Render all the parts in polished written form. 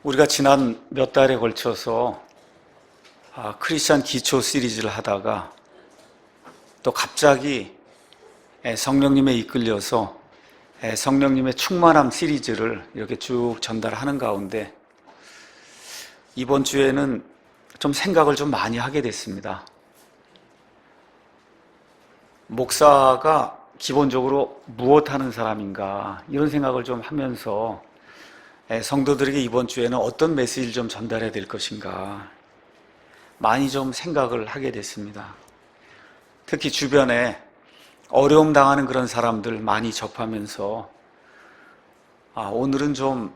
우리가 지난 몇 달에 걸쳐서 크리스찬 기초 시리즈를 하다가 또 갑자기 성령님에 이끌려서 성령님의 충만함 시리즈를 이렇게 쭉 전달하는 가운데 이번 주에는 좀 생각을 좀 많이 하게 됐습니다. 목사가 기본적으로 무엇 하는 사람인가 이런 생각을 좀 하면서 성도들에게 이번 주에는 어떤 메시지를 좀 전달해야 될 것인가 많이 좀 생각을 하게 됐습니다. 특히 주변에 어려움 당하는 그런 사람들 많이 접하면서 오늘은 좀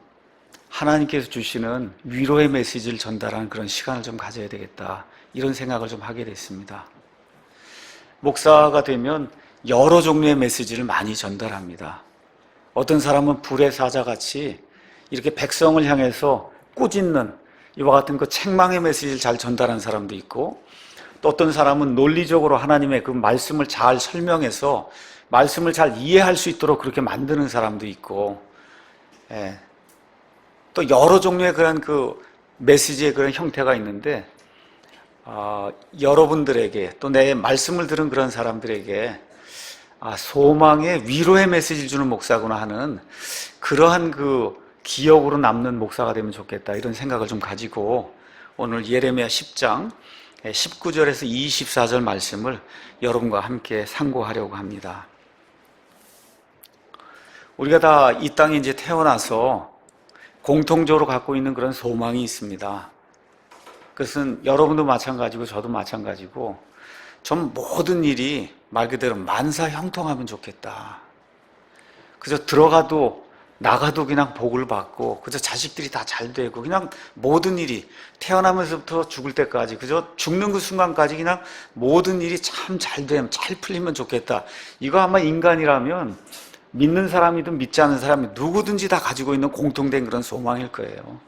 하나님께서 주시는 위로의 메시지를 전달하는 그런 시간을 좀 가져야 되겠다 이런 생각을 좀 하게 됐습니다. 목사가 되면 여러 종류의 메시지를 많이 전달합니다. 어떤 사람은 불의 사자같이 이렇게 백성을 향해서 꾸짖는 이와 같은 그 책망의 메시지를 잘 전달하는 사람도 있고, 또 어떤 사람은 논리적으로 하나님의 그 말씀을 잘 설명해서 말씀을 잘 이해할 수 있도록 그렇게 만드는 사람도 있고, 또 여러 종류의 그런 그 메시지의 그런 형태가 있는데, 여러분들에게 또 내 말씀을 들은 그런 사람들에게 소망의 위로의 메시지를 주는 목사구나 하는 그러한 그 기억으로 남는 목사가 되면 좋겠다 이런 생각을 좀 가지고 오늘 예레미야 10장 19절에서 24절 말씀을 여러분과 함께 상고하려고 합니다. 우리가 다 이 땅에 이제 태어나서 공통적으로 갖고 있는 그런 소망이 있습니다. 그것은 여러분도 마찬가지고 저도 마찬가지고 좀 모든 일이 말 그대로 만사형통하면 좋겠다. 그저 들어가도 나가도 그냥 복을 받고 그저 자식들이 다 잘 되고 그냥 모든 일이 태어나면서부터 죽을 때까지 그저 죽는 그 순간까지 그냥 모든 일이 참 잘 되면 잘 풀리면 좋겠다. 이거 아마 인간이라면 믿는 사람이든 믿지 않는 사람이 누구든지 다 가지고 있는 공통된 그런 소망일 거예요.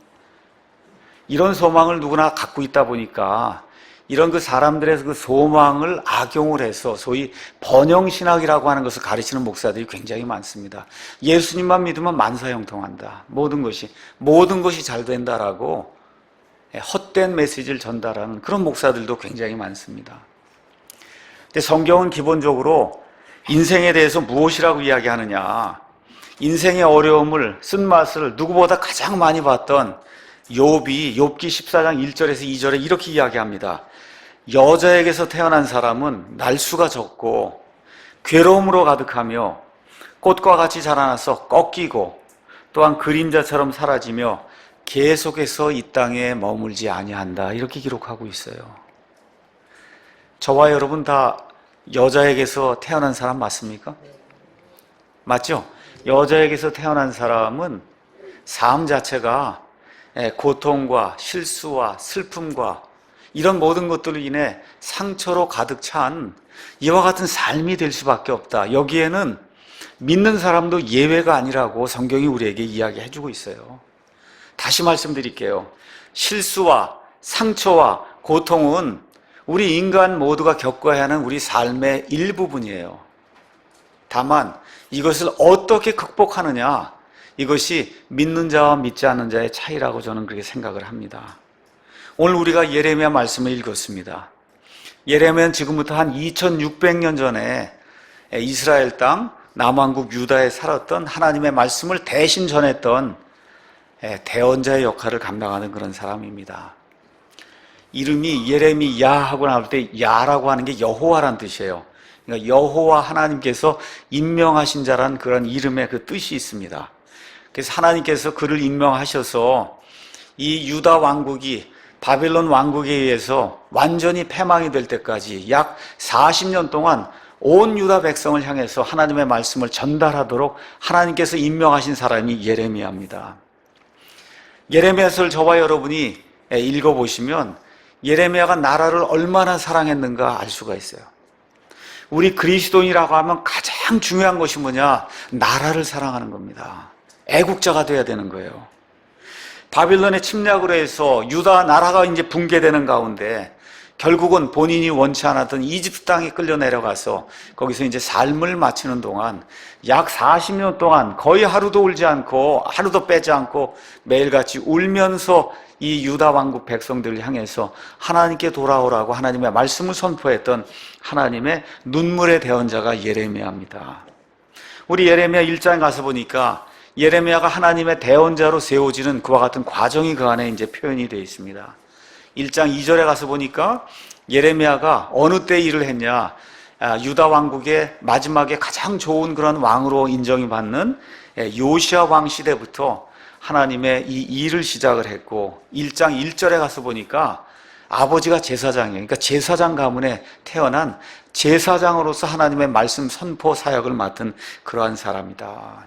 이런 소망을 누구나 갖고 있다 보니까 이런 그 사람들의 그 소망을 악용을 해서 소위 번영신학이라고 하는 것을 가르치는 목사들이 굉장히 많습니다. 예수님만 믿으면 만사형통한다. 모든 것이 잘 된다라고 헛된 메시지를 전달하는 그런 목사들도 굉장히 많습니다. 근데 성경은 기본적으로 인생에 대해서 무엇이라고 이야기하느냐? 인생의 어려움을, 쓴맛을 누구보다 가장 많이 봤던 욥기 14장 1절에서 2절에 이렇게 이야기합니다. 여자에게서 태어난 사람은 날수가 적고 괴로움으로 가득하며 꽃과 같이 자라나서 꺾이고 또한 그림자처럼 사라지며 계속해서 이 땅에 머물지 아니한다. 이렇게 기록하고 있어요. 저와 여러분 다 여자에게서 태어난 사람 맞습니까? 맞죠? 여자에게서 태어난 사람은 삶 자체가 고통과 실수와 슬픔과 이런 모든 것들로 인해 상처로 가득 찬 이와 같은 삶이 될 수밖에 없다. 여기에는 믿는 사람도 예외가 아니라고 성경이 우리에게 이야기해주고 있어요. 다시 말씀드릴게요. 실수와 상처와 고통은 우리 인간 모두가 겪어야 하는 우리 삶의 일부분이에요. 다만 이것을 어떻게 극복하느냐, 이것이 믿는 자와 믿지 않는 자의 차이라고 저는 그렇게 생각을 합니다. 오늘 우리가 예레미야 말씀을 읽었습니다. 예레미야는 지금부터 한 2600년 전에 이스라엘 땅 남왕국 유다에 살았던 하나님의 말씀을 대신 전했던 대언자의 역할을 감당하는 그런 사람입니다. 이름이 예레미야 하고 나올 때 야라고 하는 게 여호와란 뜻이에요. 그러니까 여호와 하나님께서 임명하신 자란 그런 이름의 그 뜻이 있습니다. 그래서 하나님께서 그를 임명하셔서 이 유다 왕국이 바벨론 왕국에 의해서 완전히 패망이 될 때까지 약 40년 동안 온 유다 백성을 향해서 하나님의 말씀을 전달하도록 하나님께서 임명하신 사람이 예레미야입니다. 예레미야서를 저와 여러분이 읽어보시면 예레미야가 나라를 얼마나 사랑했는가 알 수가 있어요. 우리 그리스도인이라고 하면 가장 중요한 것이 뭐냐? 나라를 사랑하는 겁니다. 애국자가 돼야 되는 거예요. 바빌론의 침략으로 해서 유다 나라가 이제 붕괴되는 가운데 결국은 본인이 원치 않았던 이집트 땅에 끌려 내려가서 거기서 이제 삶을 마치는 동안 약 40년 동안 거의 하루도 울지 않고 하루도 빼지 않고 매일같이 울면서 이 유다 왕국 백성들을 향해서 하나님께 돌아오라고 하나님의 말씀을 선포했던 하나님의 눈물의 대언자가 예레미야입니다. 우리 예레미야 1장에 가서 보니까 예레미야가 하나님의 대언자로 세워지는 그와 같은 과정이 그 안에 이제 표현이 되어 있습니다. 1장 2절에 가서 보니까 예레미야가 어느 때 일을 했냐, 유다 왕국의 마지막에 가장 좋은 그런 왕으로 인정이 받는 요시야 왕 시대부터 하나님의 이 일을 시작을 했고, 1장 1절에 가서 보니까 아버지가 제사장이에요. 그러니까 제사장 가문에 태어난 제사장으로서 하나님의 말씀 선포 사역을 맡은 그러한 사람이다.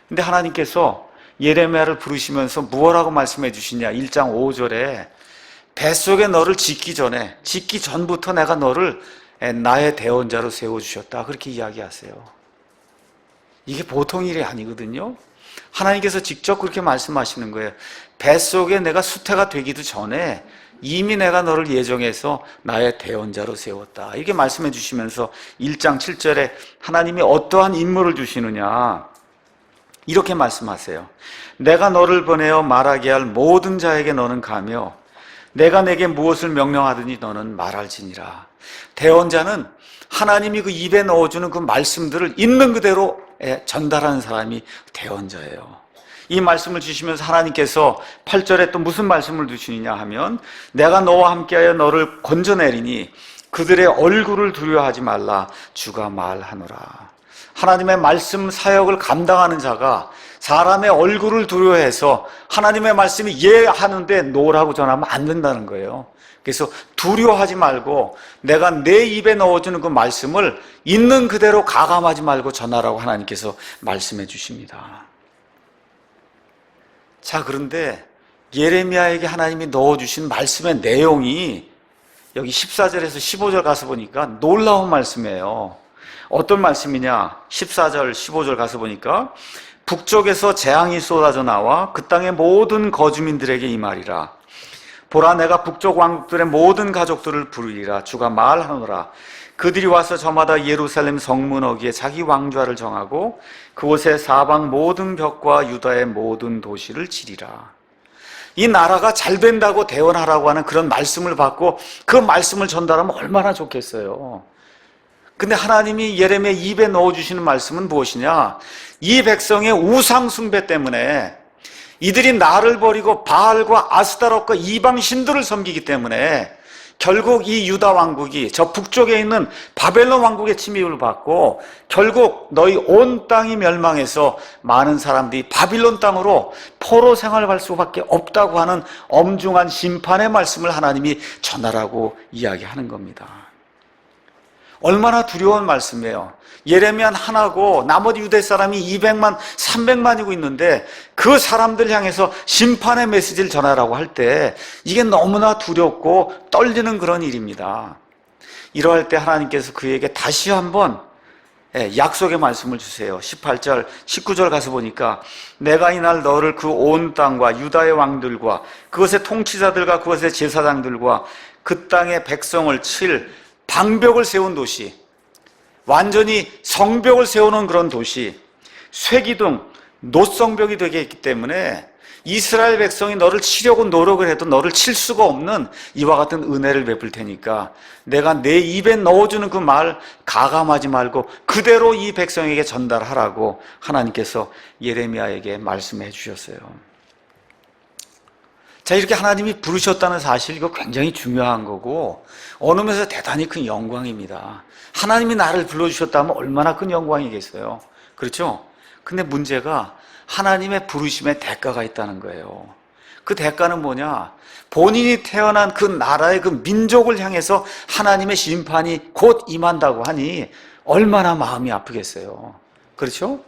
근데 하나님께서 예레미야를 부르시면서 무엇라고 말씀해 주시냐, 1장 5절에 뱃속에 너를 짓기 전부터 내가 너를 나의 대언자로 세워주셨다, 그렇게 이야기하세요. 이게 보통 일이 아니거든요. 하나님께서 직접 그렇게 말씀하시는 거예요. 뱃속에 내가 수태가 되기도 전에 이미 내가 너를 예정해서 나의 대언자로 세웠다, 이렇게 말씀해 주시면서 1장 7절에 하나님이 어떠한 임무를 주시느냐, 이렇게 말씀하세요. 내가 너를 보내어 말하게 할 모든 자에게 너는 가며 내가 내게 무엇을 명령하더니 너는 말할지니라. 대언자는 하나님이 그 입에 넣어주는 그 말씀들을 있는 그대로 전달하는 사람이 대언자예요. 이 말씀을 주시면서 하나님께서 8절에 또 무슨 말씀을 주시느냐 하면 내가 너와 함께하여 너를 건져내리니 그들의 얼굴을 두려워하지 말라, 주가 말하노라. 하나님의 말씀 사역을 감당하는 자가 사람의 얼굴을 두려워해서 하나님의 말씀이 예 하는데 노라고 전하면 안 된다는 거예요. 그래서 두려워하지 말고 내가 내 입에 넣어주는 그 말씀을 있는 그대로 가감하지 말고 전하라고 하나님께서 말씀해 주십니다. 자, 그런데 예레미야에게 하나님이 넣어주신 말씀의 내용이 여기 14절에서 15절 가서 보니까 놀라운 말씀이에요. 어떤 말씀이냐, 14절 15절 가서 보니까 북쪽에서 재앙이 쏟아져 나와 그 땅의 모든 거주민들에게 이 말이라. 보라, 내가 북쪽 왕국들의 모든 가족들을 부르리라, 주가 말하노라. 그들이 와서 저마다 예루살렘 성문 어귀에 자기 왕좌를 정하고 그곳에 사방 모든 벽과 유다의 모든 도시를 치리라. 이 나라가 잘 된다고 대언하라고 하는 그런 말씀을 받고 그 말씀을 전달하면 얼마나 좋겠어요. 근데 하나님이 예레미야 입에 넣어주시는 말씀은 무엇이냐, 이 백성의 우상 숭배 때문에 이들이 나를 버리고 바알과 아스타롯과 이방 신들을 섬기기 때문에 결국 이 유다 왕국이 저 북쪽에 있는 바벨론 왕국의 침입을 받고 결국 너희 온 땅이 멸망해서 많은 사람들이 바빌론 땅으로 포로 생활할 수밖에 없다고 하는 엄중한 심판의 말씀을 하나님이 전하라고 이야기하는 겁니다. 얼마나 두려운 말씀이에요. 예레미야 하나고 나머지 유대 사람이 200만, 300만이고 있는데 그 사람들 향해서 심판의 메시지를 전하라고 할 때 이게 너무나 두렵고 떨리는 그런 일입니다. 이러할 때 하나님께서 그에게 다시 한번 약속의 말씀을 주세요. 18절, 19절 가서 보니까 내가 이날 너를 그 온 땅과 유다의 왕들과 그것의 통치자들과 그것의 제사장들과 그 땅의 백성을 칠 방벽을 세운 도시, 완전히 성벽을 세우는 그런 도시, 쇠기둥, 노성벽이 되게 있기 때문에 이스라엘 백성이 너를 치려고 노력을 해도 너를 칠 수가 없는 이와 같은 은혜를 베풀 테니까 내가 내 입에 넣어주는 그 말 가감하지 말고 그대로 이 백성에게 전달하라고 하나님께서 예레미야에게 말씀해 주셨어요. 자, 이렇게 하나님이 부르셨다는 사실, 이거 굉장히 중요한 거고 어느 면에서 대단히 큰 영광입니다. 하나님이 나를 불러주셨다면 얼마나 큰 영광이겠어요. 그렇죠? 근데 문제가 하나님의 부르심에 대가가 있다는 거예요. 그 대가는 뭐냐? 본인이 태어난 그 나라의 그 민족을 향해서 하나님의 심판이 곧 임한다고 하니 얼마나 마음이 아프겠어요. 그렇죠?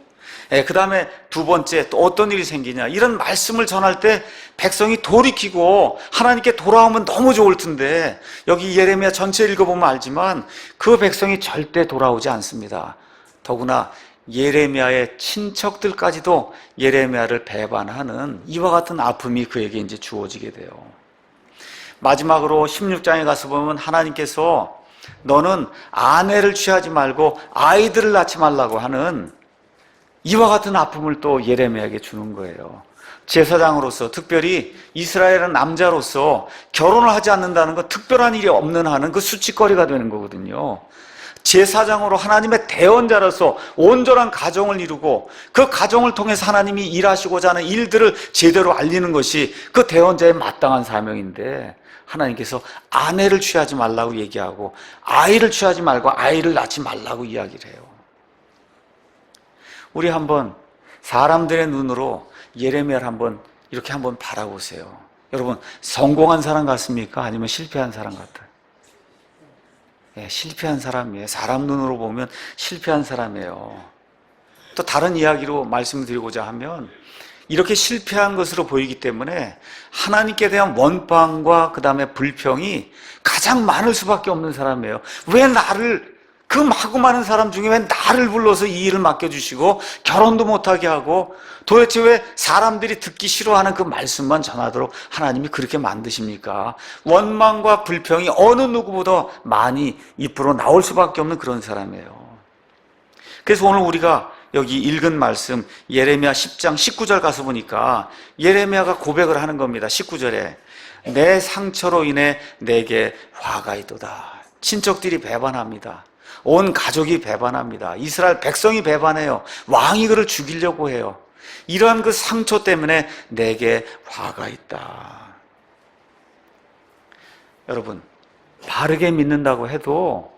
그 다음에 두 번째, 또 어떤 일이 생기냐, 이런 말씀을 전할 때 백성이 돌이키고 하나님께 돌아오면 너무 좋을 텐데 여기 예레미야 전체 읽어보면 알지만 그 백성이 절대 돌아오지 않습니다. 더구나 예레미야의 친척들까지도 예레미야를 배반하는 이와 같은 아픔이 그에게 이제 주어지게 돼요. 마지막으로 16장에 가서 보면 하나님께서 너는 아내를 취하지 말고 아이들을 낳지 말라고 하는 이와 같은 아픔을 또 예레미야에게 주는 거예요. 제사장으로서, 특별히 이스라엘은 남자로서 결혼을 하지 않는다는 건 특별한 일이 없는 한은 그 수치거리가 되는 거거든요. 제사장으로 하나님의 대언자로서 온전한 가정을 이루고 그 가정을 통해서 하나님이 일하시고자 하는 일들을 제대로 알리는 것이 그 대언자의 마땅한 사명인데, 하나님께서 아내를 취하지 말라고 얘기하고 아이를 취하지 말고 아이를 낳지 말라고 이야기를 해요. 우리 한번 사람들의 눈으로 예레미야를 이렇게 한번 바라보세요. 여러분, 성공한 사람 같습니까? 아니면 실패한 사람 같아요? 예, 실패한 사람이에요. 사람 눈으로 보면 실패한 사람이에요. 또 다른 이야기로 말씀드리고자 하면, 이렇게 실패한 것으로 보이기 때문에 하나님께 대한 원망과 그 다음에 불평이 가장 많을 수밖에 없는 사람이에요. 왜 나를, 그 마구 많은 사람 중에 왜 나를 불러서 이 일을 맡겨주시고 결혼도 못하게 하고, 도대체 왜 사람들이 듣기 싫어하는 그 말씀만 전하도록 하나님이 그렇게 만드십니까? 원망과 불평이 어느 누구보다 많이 입으로 나올 수밖에 없는 그런 사람이에요. 그래서 오늘 우리가 여기 읽은 말씀 예레미야 10장 19절 가서 보니까 예레미야가 고백을 하는 겁니다. 19절에 내 상처로 인해 내게 화가 있도다. 친척들이 배반합니다. 온 가족이 배반합니다. 이스라엘 백성이 배반해요. 왕이 그를 죽이려고 해요. 이러한 그 상처 때문에 내게 화가 있다. 여러분, 바르게 믿는다고 해도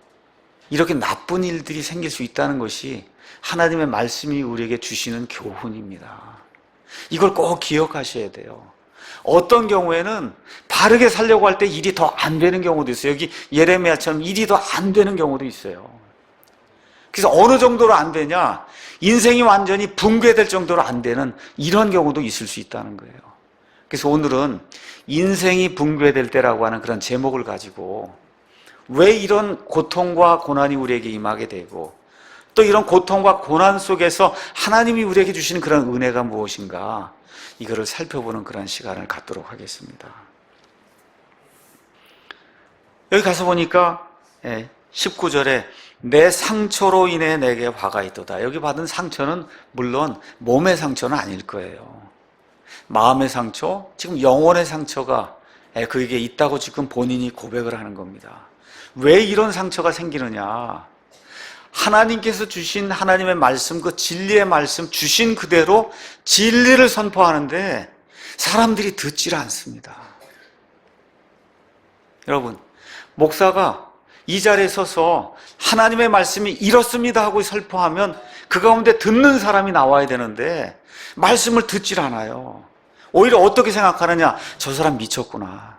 이렇게 나쁜 일들이 생길 수 있다는 것이 하나님의 말씀이 우리에게 주시는 교훈입니다. 이걸 꼭 기억하셔야 돼요. 어떤 경우에는 바르게 살려고 할 때 일이 더 안 되는 경우도 있어요. 여기 예레미야처럼 일이 더 안 되는 경우도 있어요. 그래서 어느 정도로 안 되냐? 인생이 완전히 붕괴될 정도로 안 되는 이런 경우도 있을 수 있다는 거예요. 그래서 오늘은 인생이 붕괴될 때라고 하는 그런 제목을 가지고 왜 이런 고통과 고난이 우리에게 임하게 되고, 또 이런 고통과 고난 속에서 하나님이 우리에게 주시는 그런 은혜가 무엇인가, 이거를 살펴보는 그런 시간을 갖도록 하겠습니다. 여기 가서 보니까 19절에 내 상처로 인해 내게 화가 있도다. 여기 받은 상처는 물론 몸의 상처는 아닐 거예요. 마음의 상처, 지금 영혼의 상처가 그에게 있다고 지금 본인이 고백을 하는 겁니다. 왜 이런 상처가 생기느냐? 하나님께서 주신 하나님의 말씀, 그 진리의 말씀 주신 그대로 진리를 선포하는데 사람들이 듣지를 않습니다. 여러분, 목사가 이 자리에 서서 하나님의 말씀이 이렇습니다 하고 선포하면 그 가운데 듣는 사람이 나와야 되는데 말씀을 듣질 않아요. 오히려 어떻게 생각하느냐? 저 사람 미쳤구나.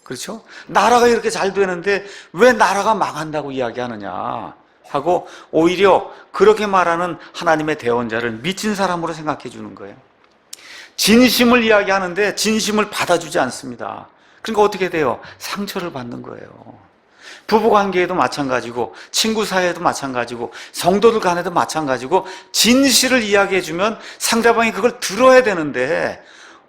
그렇죠? 나라가 이렇게 잘 되는데 왜 나라가 망한다고 이야기하느냐 하고 오히려 그렇게 말하는 하나님의 대언자를 미친 사람으로 생각해 주는 거예요. 진심을 이야기하는데 진심을 받아주지 않습니다. 그러니까 어떻게 돼요? 상처를 받는 거예요. 부부관계에도 마찬가지고 친구 사이에도 마찬가지고 성도들 간에도 마찬가지고, 진실을 이야기해주면 상대방이 그걸 들어야 되는데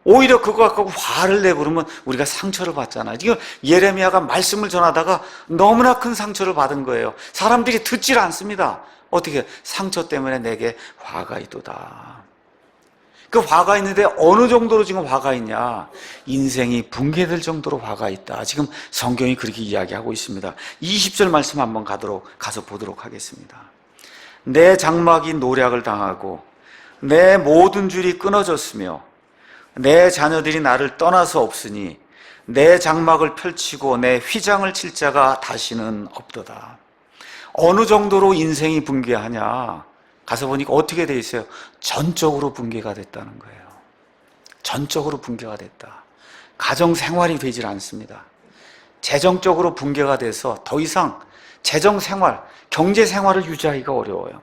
오히려 그거 갖고 화를 내고 그러면 우리가 상처를 받잖아요. 지금 예레미야가 말씀을 전하다가 너무나 큰 상처를 받은 거예요. 사람들이 듣질 않습니다. 어떻게? 상처 때문에 내게 화가 있도다. 그 화가 있는데 어느 정도로 지금 화가 있냐? 인생이 붕괴될 정도로 화가 있다. 지금 성경이 그렇게 이야기하고 있습니다. 20절 말씀 한번 가서 보도록 하겠습니다. 내 장막이 노략을 당하고 내 모든 줄이 끊어졌으며 내 자녀들이 나를 떠나서 없으니 내 장막을 펼치고 내 휘장을 칠 자가 다시는 없도다. 어느 정도로 인생이 붕괴하냐? 가서 보니까 어떻게 돼 있어요? 전적으로 붕괴가 됐다는 거예요. 전적으로 붕괴가 됐다. 가정 생활이 되질 않습니다. 재정적으로 붕괴가 돼서 더 이상 재정 생활, 경제 생활을 유지하기가 어려워요.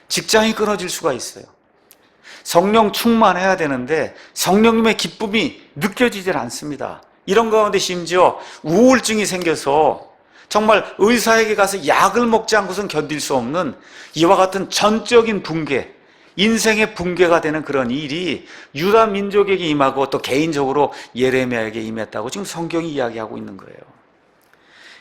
직장이 끊어질 수가 있어요. 성령 충만해야 되는데 성령님의 기쁨이 느껴지질 않습니다. 이런 가운데 심지어 우울증이 생겨서 정말 의사에게 가서 약을 먹지 않고선 견딜 수 없는 이와 같은 전적인 붕괴, 인생의 붕괴가 되는 그런 일이 유다 민족에게 임하고 또 개인적으로 예레미야에게 임했다고 지금 성경이 이야기하고 있는 거예요.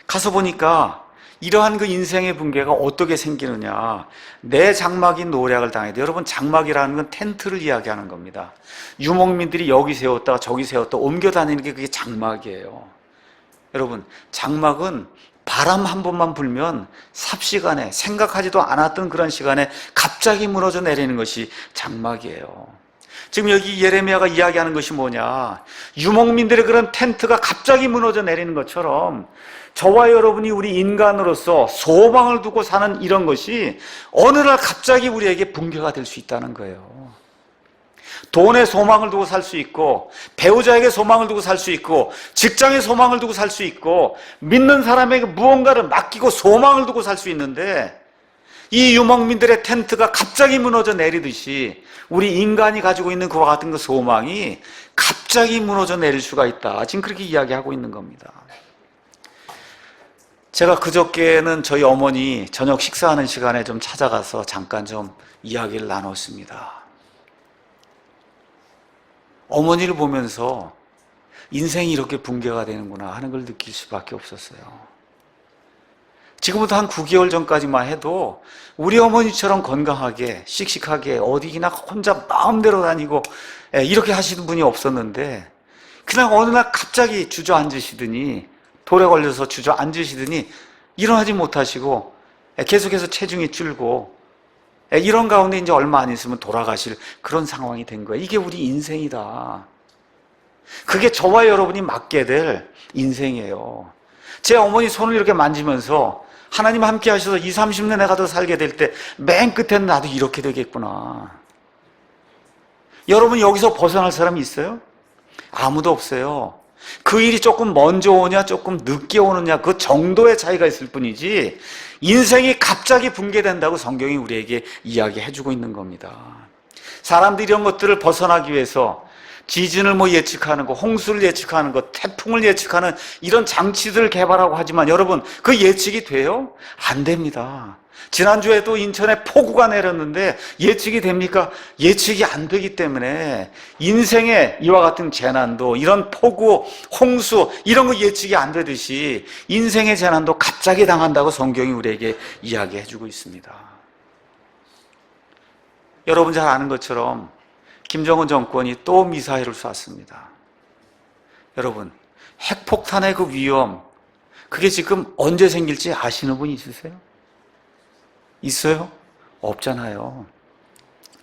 가서 보니까 이러한 그 인생의 붕괴가 어떻게 생기느냐. 내 장막이 노략을 당해도, 여러분 장막이라는 건 텐트를 이야기하는 겁니다. 유목민들이 여기 세웠다가 저기 세웠다 옮겨 다니는 게 그게 장막이에요. 여러분 장막은 바람 한 번만 불면 삽시간에, 생각하지도 않았던 그런 시간에 갑자기 무너져 내리는 것이 장막이에요. 지금 여기 예레미야가 이야기하는 것이 뭐냐, 유목민들의 그런 텐트가 갑자기 무너져 내리는 것처럼 저와 여러분이 우리 인간으로서 소망을 두고 사는 이런 것이 어느 날 갑자기 우리에게 붕괴가 될 수 있다는 거예요. 돈에 소망을 두고 살 수 있고, 배우자에게 소망을 두고 살 수 있고, 직장에 소망을 두고 살 수 있고, 믿는 사람에게 무언가를 맡기고 소망을 두고 살 수 있는데, 이 유목민들의 텐트가 갑자기 무너져 내리듯이 우리 인간이 가지고 있는 그와 같은 그 소망이 갑자기 무너져 내릴 수가 있다. 지금 그렇게 이야기하고 있는 겁니다. 제가 그저께는 저희 어머니 저녁 식사하는 시간에 좀 찾아가서 잠깐 좀 이야기를 나눴습니다. 어머니를 보면서 인생이 이렇게 붕괴가 되는구나 하는 걸 느낄 수밖에 없었어요. 지금부터 한 9개월 전까지만 해도 우리 어머니처럼 건강하게 씩씩하게 어디나 혼자 마음대로 다니고 이렇게 하시는 분이 없었는데, 그냥 어느 날 갑자기 주저앉으시더니, 돌에 걸려서 주저앉으시더니 일어나지 못하시고 계속해서 체중이 줄고, 이런 가운데 이제 얼마 안 있으면 돌아가실 그런 상황이 된 거예요. 이게 우리 인생이다. 그게 저와 여러분이 맞게 될 인생이에요. 제 어머니 손을 이렇게 만지면서 하나님 함께 하셔서 20, 30년 내가 더 살게 될 때 맨 끝에는 나도 이렇게 되겠구나. 여러분 여기서 벗어날 사람이 있어요? 아무도 없어요. 그 일이 조금 먼저 오냐 조금 늦게 오느냐 그 정도의 차이가 있을 뿐이지, 인생이 갑자기 붕괴된다고 성경이 우리에게 이야기해주고 있는 겁니다. 사람들이 이런 것들을 벗어나기 위해서 지진을 예측하는 거, 홍수를 예측하는 거, 태풍을 예측하는 이런 장치들을 개발하고 하지만 여러분 그 예측이 돼요? 안 됩니다. 지난주에도 인천에 폭우가 내렸는데 예측이 됩니까? 예측이 안 되기 때문에 인생의 이와 같은 재난도, 이런 폭우, 홍수 이런 거 예측이 안 되듯이 인생의 재난도 갑자기 당한다고 성경이 우리에게 이야기해주고 있습니다. 여러분 잘 아는 것처럼 김정은 정권이 또 미사일을 쐈습니다. 여러분 핵폭탄의 그 위험, 그게 지금 언제 생길지 아시는 분 있으세요? 있어요? 없잖아요.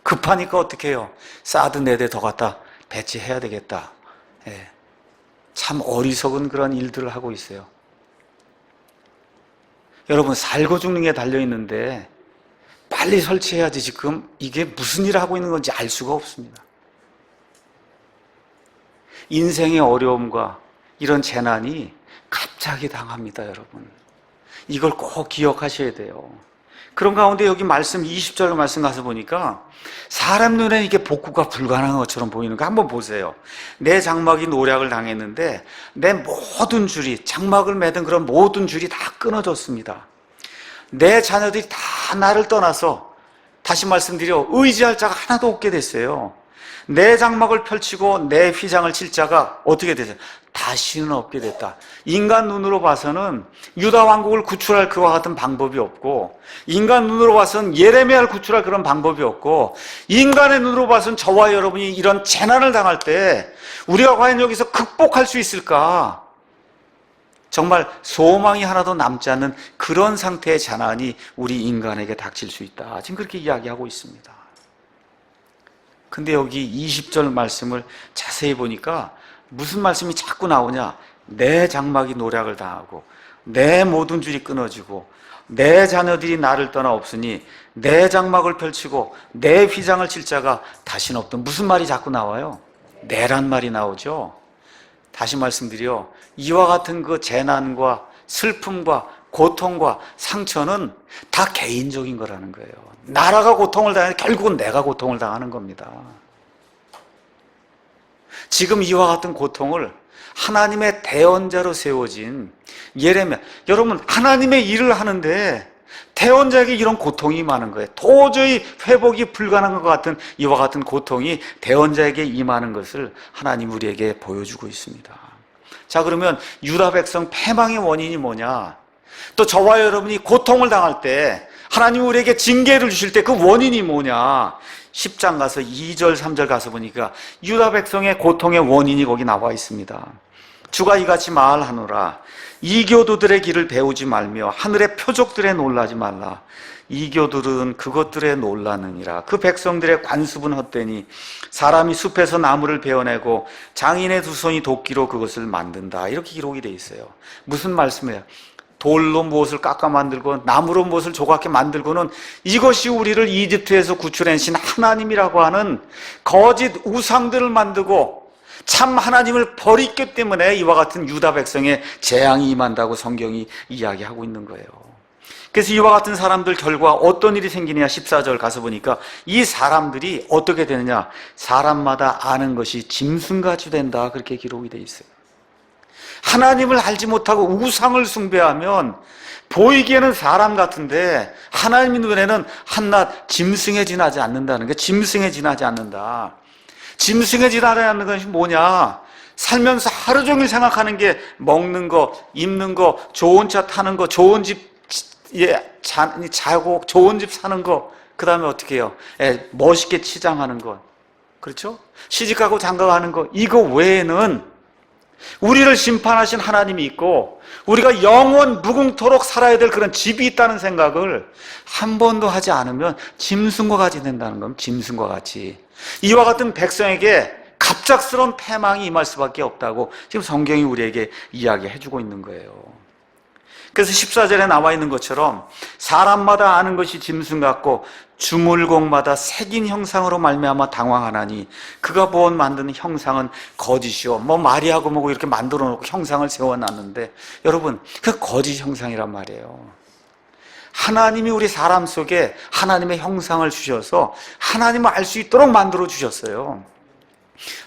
급하니까 어떻게 해요? 사드 4대 더 갖다 배치해야 되겠다. 참 어리석은 그런 일들을 하고 있어요. 여러분 살고 죽는 게 달려있는데 빨리 설치해야지 지금 이게 무슨 일을 하고 있는 건지 알 수가 없습니다. 인생의 어려움과 이런 재난이 갑자기 당합니다, 여러분. 이걸 꼭 기억하셔야 돼요. 그런 가운데 여기 말씀 20절 말씀 가서 보니까 사람 눈에 이게 복구가 불가능한 것처럼 보이는 거 한번 보세요. 내 장막이 노략을 당했는데 내 모든 줄이, 장막을 매든 그런 모든 줄이 다 끊어졌습니다. 내 자녀들이 다 나를 떠나서, 다시 말씀드려, 의지할 자가 하나도 없게 됐어요. 내 장막을 펼치고 내 휘장을 칠 자가 어떻게 되세요? 다시는 없게 됐다. 인간 눈으로 봐서는 유다 왕국을 구출할 그와 같은 방법이 없고, 인간 눈으로 봐서는 예레미야를 구출할 그런 방법이 없고, 인간의 눈으로 봐서는 저와 여러분이 이런 재난을 당할 때 우리가 과연 여기서 극복할 수 있을까? 정말 소망이 하나도 남지 않는 그런 상태의 재난이 우리 인간에게 닥칠 수 있다. 지금 그렇게 이야기하고 있습니다. 근데 여기 20절 말씀을 자세히 보니까 무슨 말씀이 자꾸 나오냐? 내 장막이 노략을 당하고 내 모든 줄이 끊어지고 내 자녀들이 나를 떠나 없으니 내 장막을 펼치고 내 휘장을 칠 자가 다시는 없다. 무슨 말이 자꾸 나와요? 내란 말이 나오죠. 다시 말씀드려, 이와 같은 그 재난과 슬픔과 고통과 상처는 다 개인적인 거라는 거예요. 나라가 고통을 당하는데 결국은 내가 고통을 당하는 겁니다. 지금 이와 같은 고통을 하나님의 대언자로 세워진 예레미야, 여러분 하나님의 일을 하는데 태어난 자에게 이런 고통이 임하는 거예요. 도저히 회복이 불가능한 것 같은 이와 같은 고통이 태어난 자에게 임하는 것을 하나님 우리에게 보여주고 있습니다. 자, 그러면 유다 백성 패망의 원인이 뭐냐? 또 저와 여러분이 고통을 당할 때 하나님 우리에게 징계를 주실 때 그 원인이 뭐냐? 10장 가서 2절 3절 가서 보니까 유다 백성의 고통의 원인이 거기 나와 있습니다. 주가 이같이 말하노라. 이교도들의 길을 배우지 말며 하늘의 표적들에 놀라지 말라. 이교들은 그것들에 놀라느니라. 그 백성들의 관습은 헛되니 사람이 숲에서 나무를 베어내고 장인의 두 손이 도끼로 그것을 만든다. 이렇게 기록이 되어 있어요. 무슨 말씀이에요? 돌로 무엇을 깎아 만들고 나무로 무엇을 조각해 만들고는 이것이 우리를 이집트에서 구출해내신 하나님이라고 하는 거짓 우상들을 만들고 참 하나님을 버렸기 때문에 이와 같은 유다 백성의 재앙이 임한다고 성경이 이야기하고 있는 거예요. 그래서 이와 같은 사람들 결과 어떤 일이 생기느냐, 14절 가서 보니까 이 사람들이 어떻게 되느냐, 사람마다 아는 것이 짐승같이 된다, 그렇게 기록이 되어 있어요. 하나님을 알지 못하고 우상을 숭배하면 보이기에는 사람 같은데 하나님 눈에는 한낱 짐승에 지나지 않는다는 게, 짐승에 지나지 않는다. 짐승에 지나지 않는 것이 뭐냐? 살면서 하루 종일 생각하는 게 먹는 거, 입는 거, 좋은 차 타는 거, 좋은 집 자고 좋은 집 사는 거, 그 다음에 어떻게 해요? 멋있게 치장하는 것, 그렇죠? 시집가고 장가가는 거, 이거 외에는 우리를 심판하신 하나님이 있고 우리가 영원 무궁토록 살아야 될 그런 집이 있다는 생각을 한 번도 하지 않으면 짐승과 같이 된다는 겁니다. 짐승과 같이. 이와 같은 백성에게 갑작스러운 패망이 임할 수밖에 없다고 지금 성경이 우리에게 이야기해주고 있는 거예요. 그래서 14절에 나와 있는 것처럼 사람마다 아는 것이 짐승 같고 주물공마다 새긴 형상으로 말미암아 당황하나니 그가 보온 만드는 형상은 거짓이요. 마리하고 뭐고 이렇게 만들어 놓고 형상을 세워놨는데 여러분, 그 거짓 형상이란 말이에요. 하나님이 우리 사람 속에 하나님의 형상을 주셔서 하나님을 알 수 있도록 만들어 주셨어요.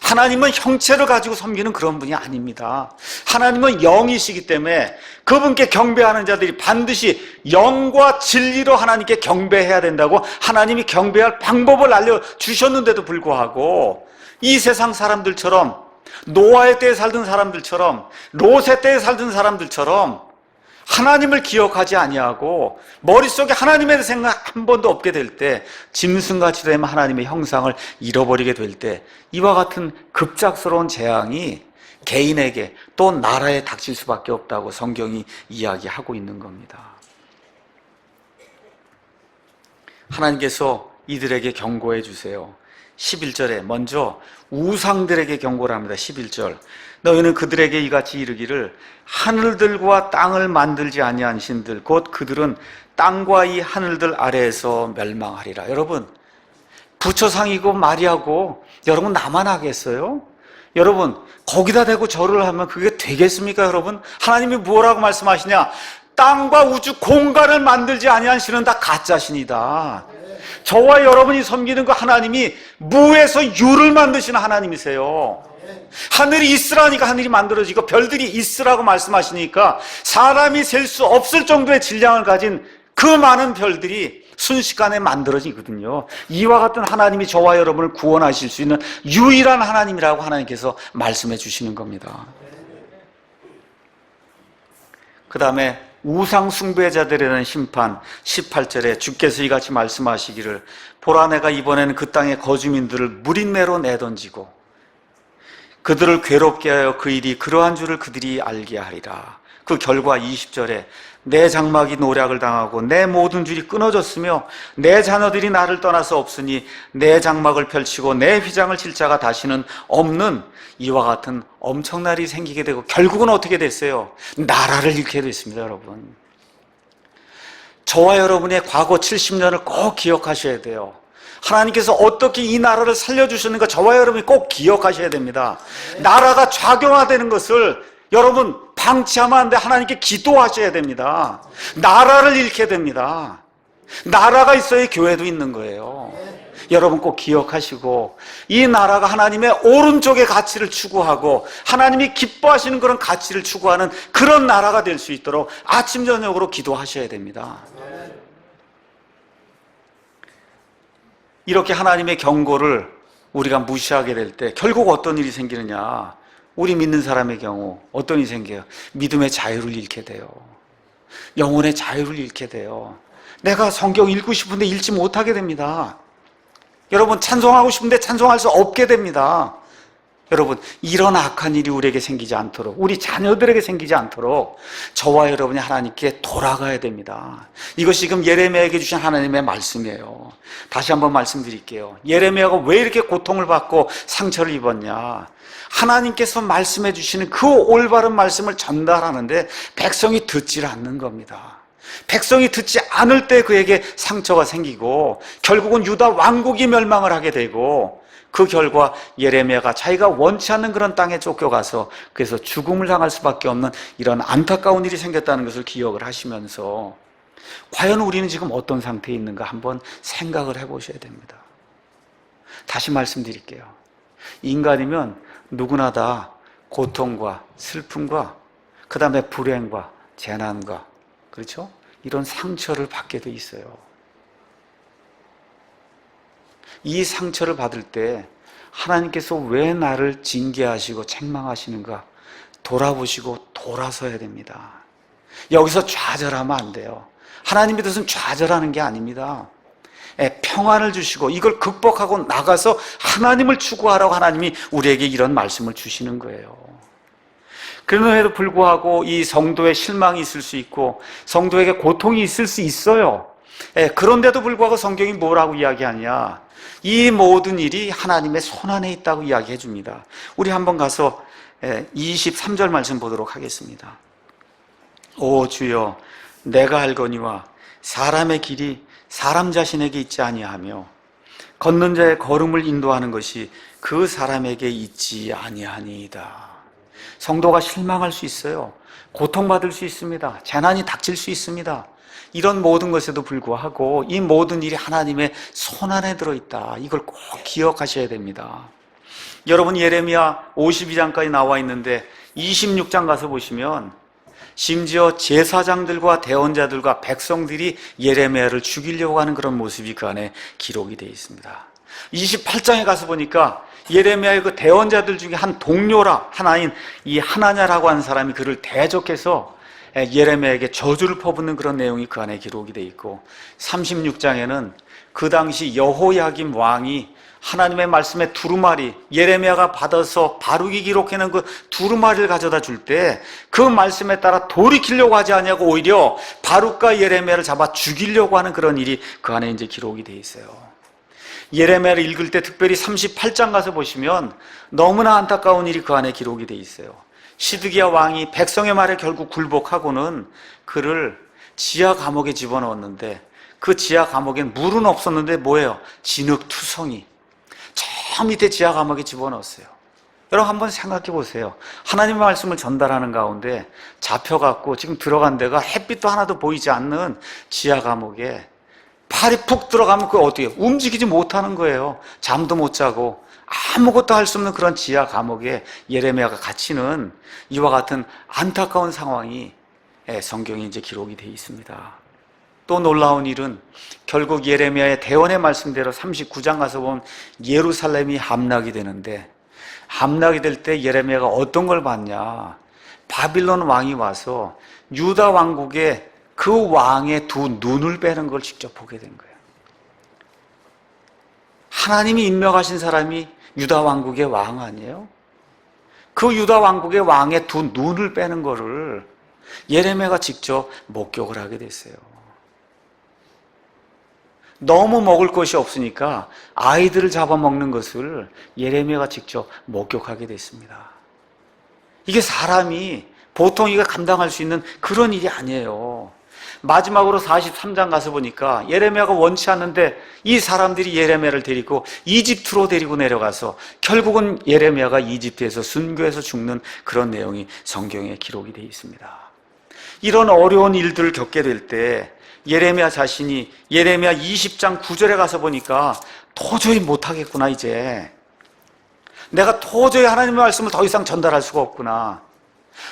하나님은 형체를 가지고 섬기는 그런 분이 아닙니다. 하나님은 영이시기 때문에 그분께 경배하는 자들이 반드시 영과 진리로 하나님께 경배해야 된다고 하나님이 경배할 방법을 알려주셨는데도 불구하고 이 세상 사람들처럼, 노아의 때에 살던 사람들처럼, 롯의 때에 살던 사람들처럼 하나님을 기억하지 아니하고 머릿속에 하나님에 대한 생각 한 번도 없게 될 때, 짐승같이 되면 하나님의 형상을 잃어버리게 될 때 이와 같은 급작스러운 재앙이 개인에게 또 나라에 닥칠 수밖에 없다고 성경이 이야기하고 있는 겁니다. 하나님께서 이들에게 경고해 주세요. 11절에 먼저 우상들에게 경고를 합니다. 11절, 너희는 그들에게 이같이 이르기를 하늘들과 땅을 만들지 아니한 신들 곧 그들은 땅과 이 하늘들 아래에서 멸망하리라. 여러분, 부처상이고 마리아고 여러분 나만 하겠어요? 여러분, 거기다 대고 절을 하면 그게 되겠습니까? 여러분, 하나님이 뭐라고 말씀하시냐? 땅과 우주 공간을 만들지 아니한 신은 다 가짜신이다. 저와 여러분이 섬기는 그 하나님이 무에서 유를 만드시는 하나님이세요. 하늘이 있으라니까 하늘이 만들어지고 별들이 있으라고 말씀하시니까 사람이 셀 수 없을 정도의 질량을 가진 그 많은 별들이 순식간에 만들어지거든요. 이와 같은 하나님이 저와 여러분을 구원하실 수 있는 유일한 하나님이라고 하나님께서 말씀해 주시는 겁니다. 그 다음에 우상 숭배자들에 대한 심판, 18절에 주께서 이같이 말씀하시기를 보라, 내가 이번에는 그 땅의 거주민들을 무린내로 내던지고 그들을 괴롭게 하여 그 일이 그러한 줄을 그들이 알게 하리라. 그 결과 20절에 내 장막이 노략을 당하고 내 모든 줄이 끊어졌으며 내 자녀들이 나를 떠나서 없으니 내 장막을 펼치고 내 휘장을 칠 자가 다시는 없는 이와 같은 엄청난 일이 생기게 되고 결국은 어떻게 됐어요? 나라를 잃게 됐습니다. 여러분, 저와 여러분의 과거 70년을 꼭 기억하셔야 돼요. 하나님께서 어떻게 이 나라를 살려주셨는가 저와 여러분이 꼭 기억하셔야 됩니다. 나라가 좌경화되는 것을 여러분 방치하면 안 돼. 하나님께 기도하셔야 됩니다. 나라를 잃게 됩니다. 나라가 있어야 교회도 있는 거예요. 여러분 꼭 기억하시고, 이 나라가 하나님의 오른쪽의 가치를 추구하고 하나님이 기뻐하시는 그런 가치를 추구하는 그런 나라가 될 수 있도록 아침 저녁으로 기도하셔야 됩니다. 이렇게 하나님의 경고를 우리가 무시하게 될 때 결국 어떤 일이 생기느냐? 우리 믿는 사람의 경우 어떤 일이 생겨요? 믿음의 자유를 잃게 돼요. 영혼의 자유를 잃게 돼요. 내가 성경 읽고 싶은데 읽지 못하게 됩니다. 여러분, 찬송하고 싶은데 찬송할 수 없게 됩니다. 여러분, 이런 악한 일이 우리에게 생기지 않도록, 우리 자녀들에게 생기지 않도록 저와 여러분이 하나님께 돌아가야 됩니다. 이것이 지금 예레미야에게 주신 하나님의 말씀이에요. 다시 한번 말씀드릴게요. 예레미야가 왜 이렇게 고통을 받고 상처를 입었냐? 하나님께서 말씀해 주시는 그 올바른 말씀을 전달하는데 백성이 듣질 않는 겁니다. 백성이 듣지 않을 때 그에게 상처가 생기고 결국은 유다 왕국이 멸망을 하게 되고, 그 결과 예레미야가 자기가 원치 않는 그런 땅에 쫓겨가서 그래서 죽음을 당할 수밖에 없는 이런 안타까운 일이 생겼다는 것을 기억을 하시면서 과연 우리는 지금 어떤 상태에 있는가 한번 생각을 해보셔야 됩니다. 다시 말씀드릴게요. 인간이면 누구나 다 고통과 슬픔과 그 다음에 불행과 재난과, 그렇죠? 이런 상처를 받게 돼 있어요. 이 상처를 받을 때 하나님께서 왜 나를 징계하시고 책망하시는가 돌아보시고 돌아서야 됩니다. 여기서 좌절하면 안 돼요. 하나님의 뜻은 좌절하는 게 아닙니다. 평안을 주시고 이걸 극복하고 나가서 하나님을 추구하라고 하나님이 우리에게 이런 말씀을 주시는 거예요. 그럼에도 불구하고 이 성도의 실망이 있을 수 있고 성도에게 고통이 있을 수 있어요. 그런데도 불구하고 성경이 뭐라고 이야기하냐? 이 모든 일이 하나님의 손안에 있다고 이야기해 줍니다. 우리 한번 가서 23절 말씀 보도록 하겠습니다. 오 주여, 내가 알거니와 사람의 길이 사람 자신에게 있지 아니하며 걷는 자의 걸음을 인도하는 것이 그 사람에게 있지 아니하니이다. 성도가 실망할 수 있어요. 고통받을 수 있습니다. 재난이 닥칠 수 있습니다. 이런 모든 것에도 불구하고 이 모든 일이 하나님의 손안에 들어있다. 이걸 꼭 기억하셔야 됩니다. 여러분, 예레미야 52장까지 나와 있는데 26장 가서 보시면 심지어 제사장들과 대언자들과 백성들이 예레미야를 죽이려고 하는 그런 모습이 그 안에 기록이 되어 있습니다. 28장에 가서 보니까 예레미야의 그 대언자들 중에 한 동료라 하나인 이 하나냐라고 하는 사람이 그를 대적해서 예레미야에게 저주를 퍼붓는 그런 내용이 그 안에 기록이 되어 있고, 36장에는 그 당시 여호야김 왕이 하나님의 말씀의 두루마리, 예레미야가 받아서 바룩이 기록해놓은 그 두루마리를 가져다 줄 때 그 말씀에 따라 돌이키려고 하지 않냐고 오히려 바룩과 예레미야를 잡아 죽이려고 하는 그런 일이 그 안에 이제 기록이 되어 있어요. 예레미야를 읽을 때 특별히 38장 가서 보시면 너무나 안타까운 일이 그 안에 기록이 되어 있어요. 시드기야 왕이 백성의 말에 결국 굴복하고는 그를 지하 감옥에 집어넣었는데 그 지하 감옥엔 물은 없었는데 뭐예요? 진흙투성이. 저 밑에 지하 감옥에 집어넣었어요. 여러분 한번 생각해 보세요. 하나님의 말씀을 전달하는 가운데 잡혀갖고 지금 들어간 데가 햇빛도 하나도 보이지 않는 지하 감옥에 팔이 푹 들어가면 그거 어떻게 움직이지 못하는 거예요. 잠도 못 자고 아무것도 할 수 없는 그런 지하 감옥에 예레미야가 갇히는 이와 같은 안타까운 상황이 성경에 이제 기록이 되어 있습니다. 또 놀라운 일은 결국 예레미야의 대언의 말씀대로 39장 가서 보면 예루살렘이 함락이 되는데, 함락이 될 때 예레미야가 어떤 걸 봤냐? 바빌론 왕이 와서 유다 왕국의 그 왕의 두 눈을 빼는 걸 직접 보게 된 거예요. 하나님이 임명하신 사람이 유다 왕국의 왕 아니에요? 그 유다 왕국의 왕의 두 눈을 빼는 거를 예레미야가 직접 목격을 하게 됐어요. 너무 먹을 것이 없으니까 아이들을 잡아먹는 것을 예레미야가 직접 목격하게 됐습니다. 이게 사람이 보통 이가 감당할 수 있는 그런 일이 아니에요. 마지막으로 43장 가서 보니까 예레미야가 원치 않는데 이 사람들이 예레미야를 데리고 이집트로 데리고 내려가서 결국은 예레미야가 이집트에서 순교해서 죽는 그런 내용이 성경에 기록이 되어 있습니다. 이런 어려운 일들을 겪게 될 때 예레미야 자신이 예레미야 20장 9절에 가서 보니까 도저히 못하겠구나, 이제 내가 도저히 하나님의 말씀을 더 이상 전달할 수가 없구나,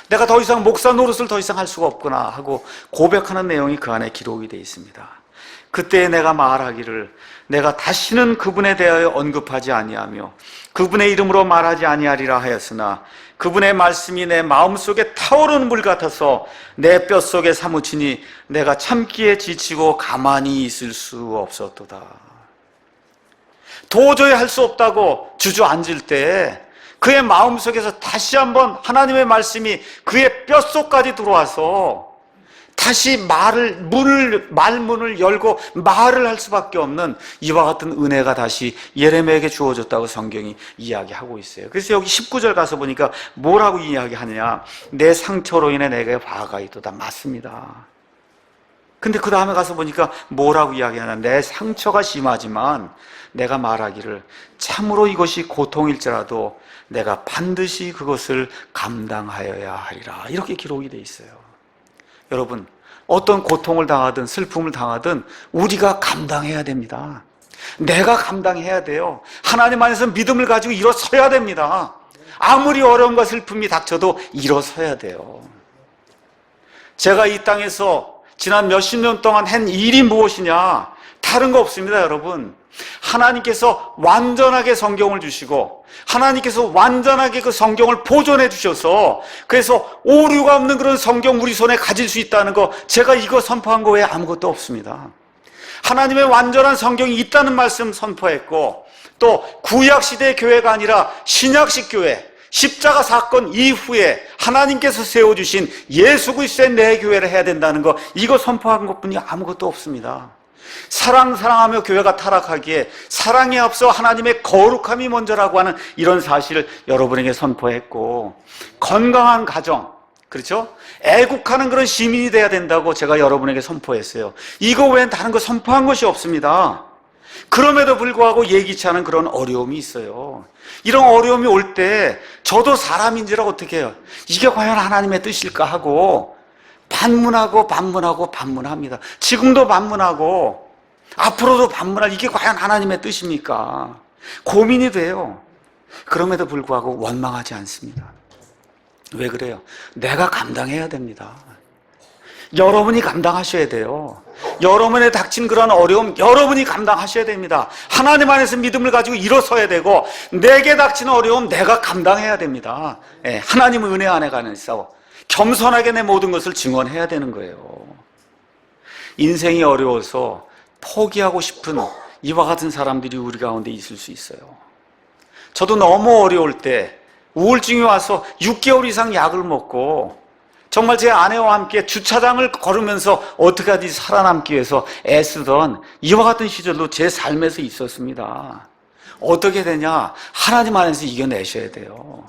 내가 더 이상 목사 노릇을 더 이상 할 수가 없구나 하고 고백하는 내용이 그 안에 기록이 되어 있습니다. 그때 내가 말하기를 내가 다시는 그분에 대하여 언급하지 아니하며 그분의 이름으로 말하지 아니하리라 하였으나 그분의 말씀이 내 마음속에 타오르는 물 같아서 내 뼛속에 사무치니 내가 참기에 지치고 가만히 있을 수 없었도다. 도저히 할 수 없다고 주저앉을 때 그의 마음속에서 다시 한번 하나님의 말씀이 그의 뼛속까지 들어와서 다시 말문을 열고 말을 할 수밖에 없는 이와 같은 은혜가 다시 예레미야에게 주어졌다고 성경이 이야기하고 있어요. 그래서 여기 19절 가서 보니까 뭐라고 이야기하느냐, 내 상처로 인해 내게 화가 있도다. 맞습니다. 근데 그 다음에 가서 보니까 뭐라고 이야기하냐, 내 상처가 심하지만 내가 말하기를 참으로 이것이 고통일지라도 내가 반드시 그것을 감당하여야 하리라. 이렇게 기록이 돼 있어요. 여러분, 어떤 고통을 당하든 슬픔을 당하든 우리가 감당해야 됩니다. 내가 감당해야 돼요. 하나님 안에서 믿음을 가지고 일어서야 됩니다. 아무리 어려움과 슬픔이 닥쳐도 일어서야 돼요. 제가 이 땅에서 지난 몇십 년 동안 한 일이 무엇이냐? 다른 거 없습니다, 여러분. 하나님께서 완전하게 성경을 주시고 하나님께서 완전하게 그 성경을 보존해 주셔서 그래서 오류가 없는 그런 성경 우리 손에 가질 수 있다는 거, 제가 이거 선포한 거 외에 아무것도 없습니다. 하나님의 완전한 성경이 있다는 말씀 선포했고, 또 구약시대의 교회가 아니라 신약식 교회, 십자가 사건 이후에 하나님께서 세워주신 예수 그리스도의 내 교회를 해야 된다는 거, 이거 선포한 것뿐이 아무것도 없습니다. 사랑하며 교회가 타락하기에 사랑에 앞서 하나님의 거룩함이 먼저라고 하는 이런 사실을 여러분에게 선포했고, 건강한 가정, 그렇죠? 애국하는 그런 시민이 돼야 된다고 제가 여러분에게 선포했어요. 이거 외엔 다른 거 선포한 것이 없습니다. 그럼에도 불구하고 예기치 않은 그런 어려움이 있어요. 이런 어려움이 올 때 저도 사람인지라 어떻게 해요? 이게 과연 하나님의 뜻일까 하고 반문합니다. 지금도 반문하고 앞으로도 반문할, 이게 과연 하나님의 뜻입니까? 고민이 돼요. 그럼에도 불구하고 원망하지 않습니다. 왜 그래요? 내가 감당해야 됩니다. 여러분이 감당하셔야 돼요. 여러분에 닥친 그런 어려움 여러분이 감당하셔야 됩니다. 하나님 안에서 믿음을 가지고 일어서야 되고, 내게 닥친 어려움 내가 감당해야 됩니다. 하나님의 은혜 안에 관해서 겸손하게 내 모든 것을 증언해야 되는 거예요. 인생이 어려워서 포기하고 싶은 이와 같은 사람들이 우리 가운데 있을 수 있어요. 저도 너무 어려울 때 우울증이 와서 6개월 이상 약을 먹고 정말 제 아내와 함께 주차장을 걸으면서 어떻게 하지 살아남기 위해서 애쓰던 이와 같은 시절도 제 삶에서 있었습니다. 어떻게 되냐? 하나님 안에서 이겨내셔야 돼요.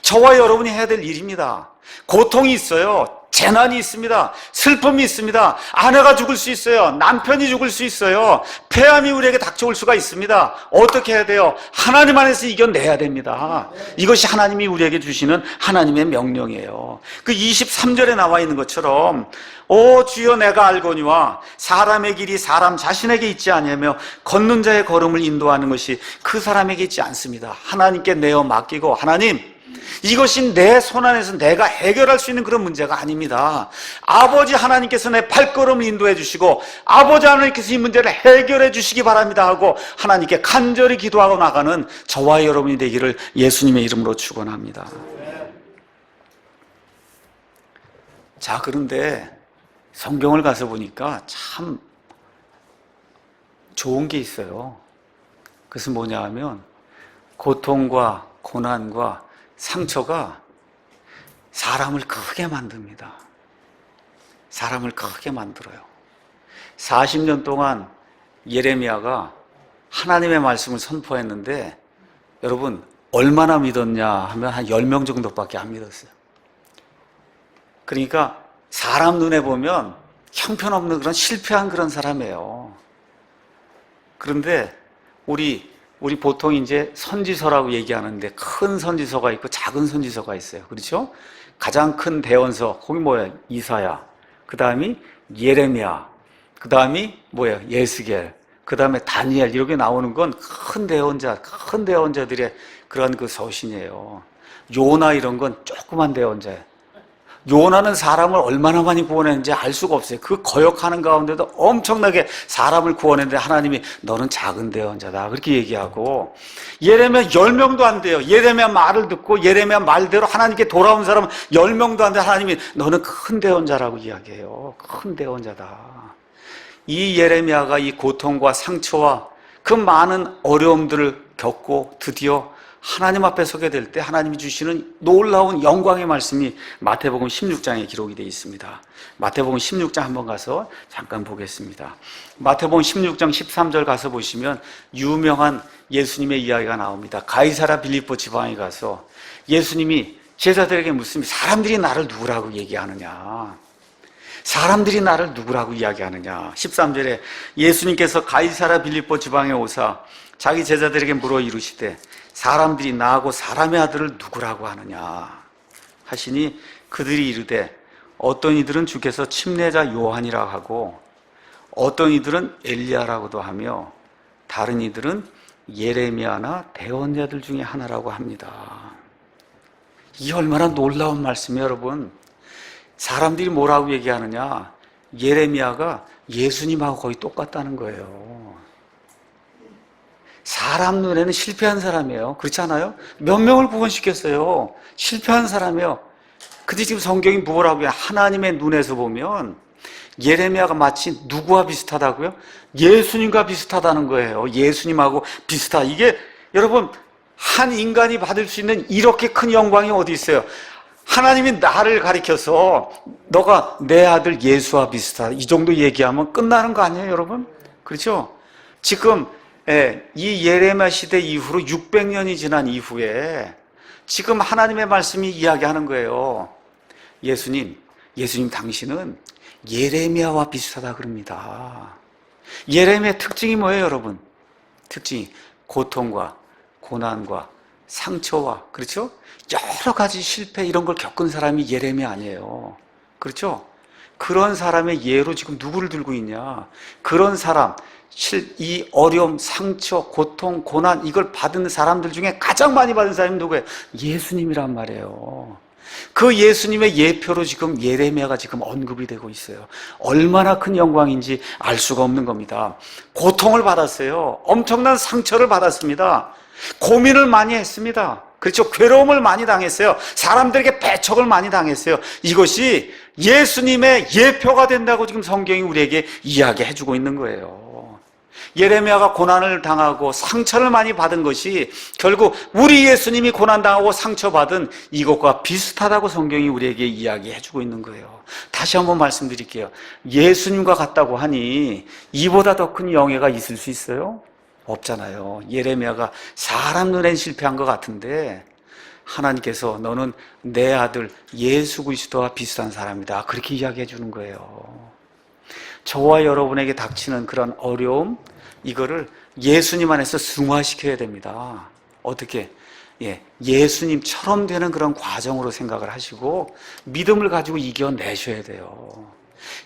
저와 여러분이 해야 될 일입니다. 고통이 있어요. 재난이 있습니다. 슬픔이 있습니다. 아내가 죽을 수 있어요. 남편이 죽을 수 있어요. 폐암이 우리에게 닥쳐올 수가 있습니다. 어떻게 해야 돼요? 하나님 안에서 이겨내야 됩니다. 이것이 하나님이 우리에게 주시는 하나님의 명령이에요. 그 23절에 나와 있는 것처럼 오 주여 내가 알거니와 사람의 길이 사람 자신에게 있지 아니하며 걷는 자의 걸음을 인도하는 것이 그 사람에게 있지 않습니다. 하나님께 내어 맡기고, 하나님, 이것이 내 손안에서 내가 해결할 수 있는 그런 문제가 아닙니다. 아버지 하나님께서 내 발걸음을 인도해 주시고 아버지 하나님께서 이 문제를 해결해 주시기 바랍니다 하고 하나님께 간절히 기도하고 나가는 저와 여러분이 되기를 예수님의 이름으로 축원합니다. 자, 그런데 성경을 가서 보니까 참 좋은 게 있어요. 그것은 뭐냐 하면 고통과 고난과 상처가 사람을 크게 만듭니다. 사람을 크게 만들어요. 40년 동안 예레미야가 하나님의 말씀을 선포했는데 여러분 얼마나 믿었냐 하면 한 10명 정도밖에 안 믿었어요. 그러니까 사람 눈에 보면 형편없는 그런 실패한 그런 사람이에요. 그런데 우리 보통 이제 선지서라고 얘기하는데 큰 선지서가 있고 작은 선지서가 있어요. 그렇죠? 가장 큰 대원서, 거기 뭐예요? 이사야. 그 다음이 예레미야. 그 다음이 뭐예요? 예스겔. 그 다음에 다니엘. 이렇게 나오는 건 큰 대원자들의 그런 그 서신이에요. 요나 이런 건 조그만 대원자예요. 요나는 사람을 얼마나 많이 구원했는지 알 수가 없어요. 그 거역하는 가운데도 엄청나게 사람을 구원했는데 하나님이 너는 작은 대언자다 그렇게 얘기하고, 예레미야 10명도 안 돼요. 예레미야 말을 듣고 예레미야 말대로 하나님께 돌아온 사람은 10명도 안 돼. 하나님이 너는 큰 대언자라고 이야기해요. 큰 대언자다. 이 예레미야가 이 고통과 상처와 그 많은 어려움들을 겪고 드디어 하나님 앞에 서게 될 때 하나님이 주시는 놀라운 영광의 말씀이 마태복음 16장에 기록이 되어 있습니다. 마태복음 16장 한번 가서 잠깐 보겠습니다. 마태복음 16장 13절 가서 보시면 유명한 예수님의 이야기가 나옵니다. 가이사랴 빌립보 지방에 가서 예수님이 제자들에게 묻습니다. 사람들이 나를 누구라고 얘기하느냐? 사람들이 나를 누구라고 이야기하느냐? 13절에 예수님께서 가이사랴 빌립보 지방에 오사 자기 제자들에게 물어 이르시되 사람들이 나하고 사람의 아들을 누구라고 하느냐 하시니 그들이 이르되 어떤 이들은 주께서 침례자 요한이라 하고 어떤 이들은 엘리야라고도 하며 다른 이들은 예레미야나 대언자들 중에 하나라고 합니다. 이 얼마나 놀라운 말씀이에요, 여러분. 사람들이 뭐라고 얘기하느냐? 예레미야가 예수님하고 거의 똑같다는 거예요. 사람 눈에는 실패한 사람이에요. 그렇지 않아요? 몇 명을 구원시켰어요. 실패한 사람이에요. 근데 지금 성경이 뭐라고 해요? 하나님의 눈에서 보면 예레미야가 마치 누구와 비슷하다고요? 예수님과 비슷하다는 거예요. 예수님하고 비슷하다. 이게 여러분, 한 인간이 받을 수 있는 이렇게 큰 영광이 어디 있어요? 하나님이 나를 가리켜서 너가 내 아들 예수와 비슷하다, 이 정도 얘기하면 끝나는 거 아니에요, 여러분? 그렇죠? 지금 이 예레미야 시대 이후로 600년이 지난 이후에 지금 하나님의 말씀이 이야기하는 거예요. 예수님 당신은 예레미야와 비슷하다 그럽니다. 예레미야의 특징이 뭐예요, 여러분? 특징이 고통과 고난과 상처와, 그렇죠? 여러 가지 실패 이런 걸 겪은 사람이 예레미야 아니에요. 그렇죠? 그런 사람의 예로 지금 누구를 들고 있냐? 그런 사람, 이 어려움, 상처, 고통, 고난 이걸 받은 사람들 중에 가장 많이 받은 사람이 누구예요? 예수님이란 말이에요. 그 예수님의 예표로 지금 예레미야가 지금 언급이 되고 있어요. 얼마나 큰 영광인지 알 수가 없는 겁니다. 고통을 받았어요. 엄청난 상처를 받았습니다. 고민을 많이 했습니다. 그렇죠? 괴로움을 많이 당했어요. 사람들에게 배척을 많이 당했어요. 이것이 예수님의 예표가 된다고 지금 성경이 우리에게 이야기해주고 있는 거예요. 예레미야가 고난을 당하고 상처를 많이 받은 것이 결국 우리 예수님이 고난당하고 상처받은 이것과 비슷하다고 성경이 우리에게 이야기해주고 있는 거예요. 다시 한번 말씀드릴게요. 예수님과 같다고 하니 이보다 더 큰 영예가 있을 수 있어요? 없잖아요. 예레미야가 사람 눈엔 실패한 것 같은데 하나님께서 너는 내 아들 예수 그리스도와 비슷한 사람이다, 그렇게 이야기해 주는 거예요. 저와 여러분에게 닥치는 그런 어려움, 이거를 예수님 안에서 승화시켜야 됩니다. 어떻게? 예수님처럼 되는 그런 과정으로 생각을 하시고 믿음을 가지고 이겨내셔야 돼요.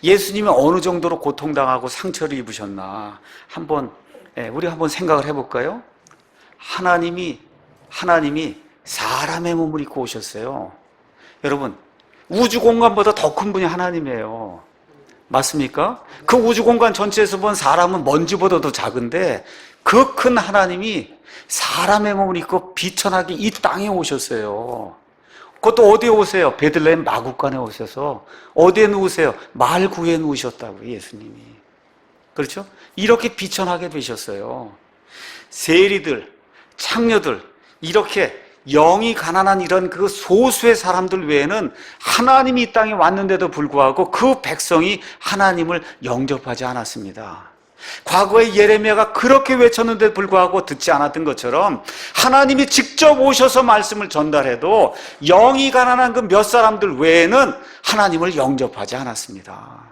예수님이 어느 정도로 고통당하고 상처를 입으셨나 우리 한번 생각을 해볼까요? 하나님이 사람의 몸을 입고 오셨어요. 여러분, 우주 공간보다 더 큰 분이 하나님이에요. 맞습니까? 그 우주 공간 전체에서 본 사람은 먼지보다도 작은데 그 큰 하나님이 사람의 몸을 입고 비천하게 이 땅에 오셨어요. 그것도 어디에 오세요? 베들레헴 마구간에 오셔서 어디에 누우세요? 말구에 누우셨다고, 예수님이. 그렇죠? 이렇게 비천하게 되셨어요. 세리들, 창녀들, 이렇게 영이 가난한 이런 그 소수의 사람들 외에는 하나님이 이 땅에 왔는데도 불구하고 그 백성이 하나님을 영접하지 않았습니다. 과거에 예레미야가 그렇게 외쳤는데도 불구하고 듣지 않았던 것처럼 하나님이 직접 오셔서 말씀을 전달해도 영이 가난한 그 몇 사람들 외에는 하나님을 영접하지 않았습니다.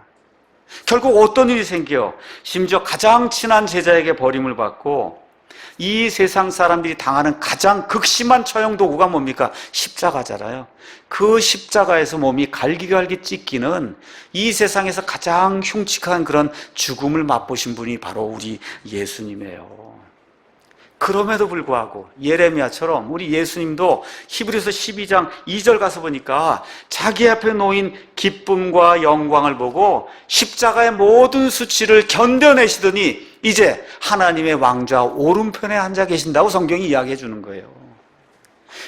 결국 어떤 일이 생겨요? 심지어 가장 친한 제자에게 버림을 받고 이 세상 사람들이 당하는 가장 극심한 처형 도구가 뭡니까? 십자가잖아요. 그 십자가에서 몸이 갈기갈기 찢기는 이 세상에서 가장 흉측한 그런 죽음을 맛보신 분이 바로 우리 예수님이에요. 그럼에도 불구하고 예레미야처럼 우리 예수님도 히브리서 12장 2절 가서 보니까 자기 앞에 놓인 기쁨과 영광을 보고 십자가의 모든 수치를 견뎌내시더니 이제 하나님의 왕좌 오른편에 앉아 계신다고 성경이 이야기해 주는 거예요.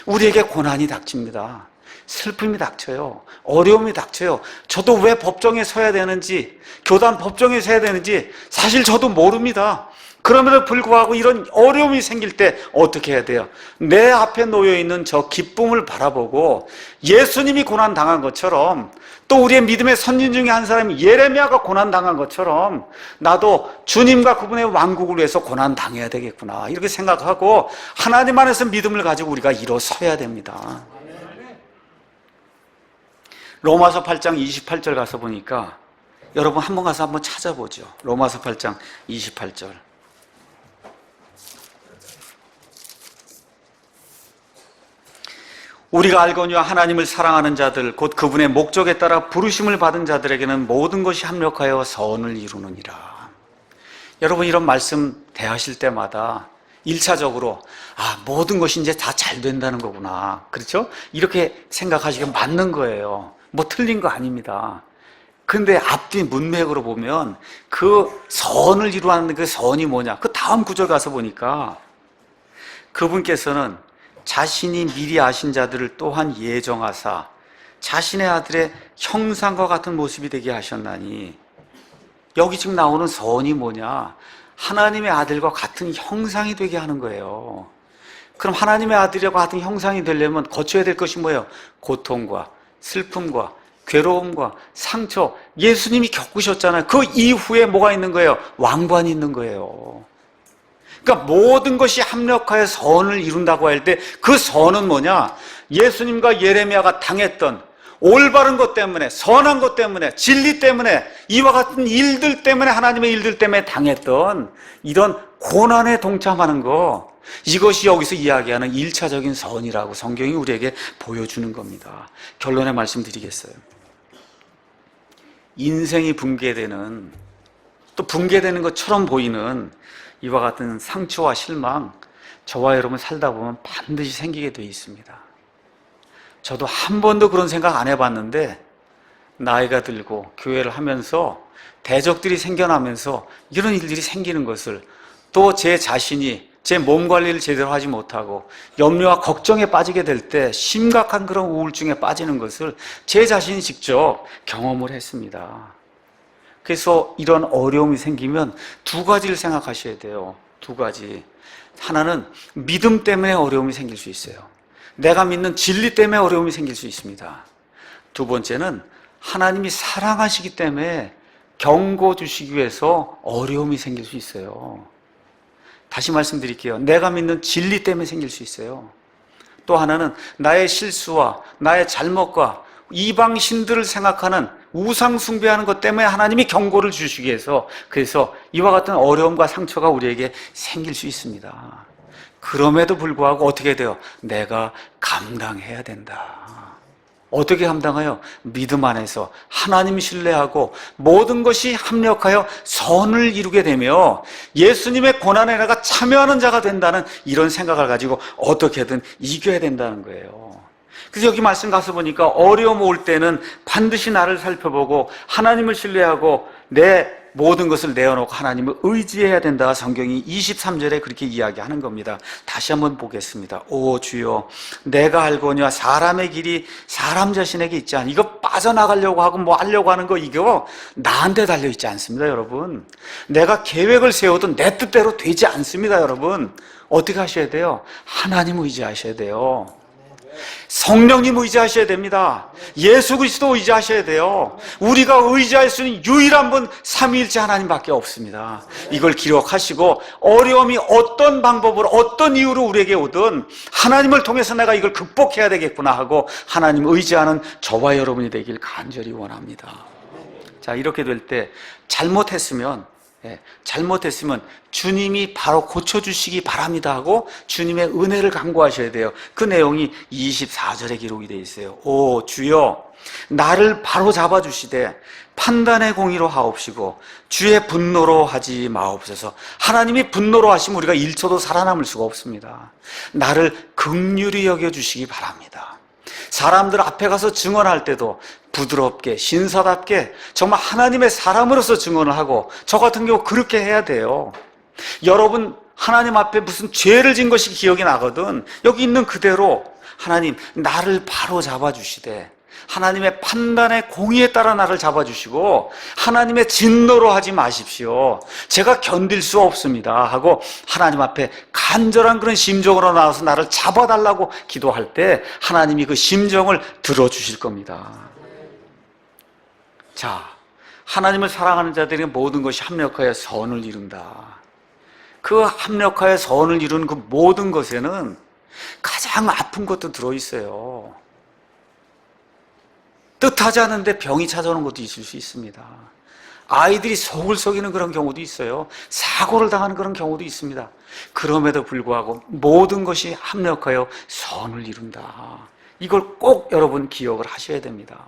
우리에게 고난이 닥칩니다. 슬픔이 닥쳐요. 어려움이 닥쳐요. 저도 왜 법정에 서야 되는지, 교단 법정에 서야 되는지 사실 저도 모릅니다. 그럼에도 불구하고 이런 어려움이 생길 때 어떻게 해야 돼요? 내 앞에 놓여있는 저 기쁨을 바라보고 예수님이 고난당한 것처럼, 또 우리의 믿음의 선진 중에 한 사람이 예레미야가 고난당한 것처럼 나도 주님과 그분의 왕국을 위해서 고난당해야 되겠구나, 이렇게 생각하고 하나님 안에서 믿음을 가지고 우리가 일어서야 됩니다. 로마서 8장 28절 가서 보니까, 여러분 한번 가서 한번 찾아보죠. 로마서 8장 28절. 우리가 알거니와 하나님을 사랑하는 자들 곧 그분의 목적에 따라 부르심을 받은 자들에게는 모든 것이 합력하여 선을 이루느니라. 여러분 이런 말씀 대하실 때마다 1차적으로 모든 것이 이제 다 잘 된다는 거구나, 그렇죠? 이렇게 생각하시면 맞는 거예요. 뭐 틀린 거 아닙니다. 근데 앞뒤 문맥으로 보면 그 선을 이루는 그 선이 뭐냐, 그 다음 구절 가서 보니까 그분께서는 자신이 미리 아신 자들을 또한 예정하사 자신의 아들의 형상과 같은 모습이 되게 하셨나니, 여기 지금 나오는 선이 뭐냐, 하나님의 아들과 같은 형상이 되게 하는 거예요. 그럼 하나님의 아들과 같은 형상이 되려면 거쳐야 될 것이 뭐예요? 고통과 슬픔과 괴로움과 상처, 예수님이 겪으셨잖아요. 그 이후에 뭐가 있는 거예요? 왕관이 있는 거예요. 그러니까 모든 것이 합력하여 선을 이룬다고 할 때 그 선은 뭐냐? 예수님과 예레미야가 당했던 올바른 것 때문에, 선한 것 때문에, 진리 때문에, 이와 같은 일들 때문에, 하나님의 일들 때문에 당했던 이런 고난에 동참하는 거, 이것이 여기서 이야기하는 1차적인 선이라고 성경이 우리에게 보여주는 겁니다. 결론의 말씀 드리겠어요. 인생이 붕괴되는, 또 붕괴되는 것처럼 보이는 이와 같은 상처와 실망, 저와 여러분 살다 보면 반드시 생기게 되어 있습니다. 저도 한 번도 그런 생각 안 해봤는데 나이가 들고 교회를 하면서 대적들이 생겨나면서 이런 일들이 생기는 것을, 또 제 자신이 제 몸 관리를 제대로 하지 못하고 염려와 걱정에 빠지게 될 때 심각한 그런 우울증에 빠지는 것을 제 자신이 직접 경험을 했습니다. 그래서 이런 어려움이 생기면 두 가지를 생각하셔야 돼요. 두 가지. 하나는 믿음 때문에 어려움이 생길 수 있어요. 내가 믿는 진리 때문에 어려움이 생길 수 있습니다. 두 번째는 하나님이 사랑하시기 때문에 경고 주시기 위해서 어려움이 생길 수 있어요. 다시 말씀드릴게요. 내가 믿는 진리 때문에 생길 수 있어요. 또 하나는 나의 실수와 나의 잘못과 이방 신들을 생각하는 우상 숭배하는 것 때문에 하나님이 경고를 주시기 위해서, 그래서 이와 같은 어려움과 상처가 우리에게 생길 수 있습니다. 그럼에도 불구하고 어떻게 돼요? 내가 감당해야 된다. 어떻게 감당해요? 믿음 안에서 하나님 신뢰하고 모든 것이 합력하여 선을 이루게 되며 예수님의 고난에 내가 참여하는 자가 된다는 이런 생각을 가지고 어떻게든 이겨야 된다는 거예요. 그래서 여기 말씀 가서 보니까 어려움 올 때는 반드시 나를 살펴보고 하나님을 신뢰하고 내 모든 것을 내어놓고 하나님을 의지해야 된다. 성경이 23절에 그렇게 이야기하는 겁니다. 다시 한번 보겠습니다. 오 주여, 내가 알거니와 사람의 길이 사람 자신에게 있지 않아. 이거 빠져나가려고 하고 뭐 하려고 하는 거, 이거 나한테 달려있지 않습니다. 여러분, 내가 계획을 세워도 내 뜻대로 되지 않습니다. 여러분, 어떻게 하셔야 돼요? 하나님 의지하셔야 돼요. 성령님 의지하셔야 됩니다. 예수 그리스도 의지하셔야 돼요. 우리가 의지할 수 있는 유일한 분 삼위일체 하나님밖에 없습니다. 이걸 기록하시고 어려움이 어떤 방법으로 어떤 이유로 우리에게 오든 하나님을 통해서 내가 이걸 극복해야 되겠구나 하고 하나님 의지하는 저와 여러분이 되길 간절히 원합니다. 자, 이렇게 될 때 잘못했으면 주님이 바로 고쳐주시기 바랍니다 하고 주님의 은혜를 간구하셔야 돼요. 그 내용이 24절에 기록이 되어 있어요. 오 주여, 나를 바로 잡아주시되 판단의 공의로 하옵시고 주의 분노로 하지 마옵소서. 하나님이 분노로 하시면 우리가 1초도 살아남을 수가 없습니다. 나를 긍휼히 여겨주시기 바랍니다. 사람들 앞에 가서 증언할 때도 부드럽게 신사답게 정말 하나님의 사람으로서 증언을 하고, 저 같은 경우 그렇게 해야 돼요. 여러분 하나님 앞에 무슨 죄를 진 것이 기억이 나거든 여기 있는 그대로 하나님 나를 바로 잡아주시되 하나님의 판단의 공의에 따라 나를 잡아주시고 하나님의 진노로 하지 마십시오. 제가 견딜 수 없습니다 하고 하나님 앞에 간절한 그런 심정으로 나와서 나를 잡아달라고 기도할 때 하나님이 그 심정을 들어주실 겁니다. 자, 하나님을 사랑하는 자들에게 모든 것이 합력하여 선을 이룬다. 그 합력하여 선을 이루는 그 모든 것에는 가장 아픈 것도 들어있어요. 뜻하지 않은데 병이 찾아오는 것도 있을 수 있습니다. 아이들이 속을 썩이는 그런 경우도 있어요. 사고를 당하는 그런 경우도 있습니다. 그럼에도 불구하고 모든 것이 합력하여 선을 이룬다. 이걸 꼭 여러분 기억을 하셔야 됩니다.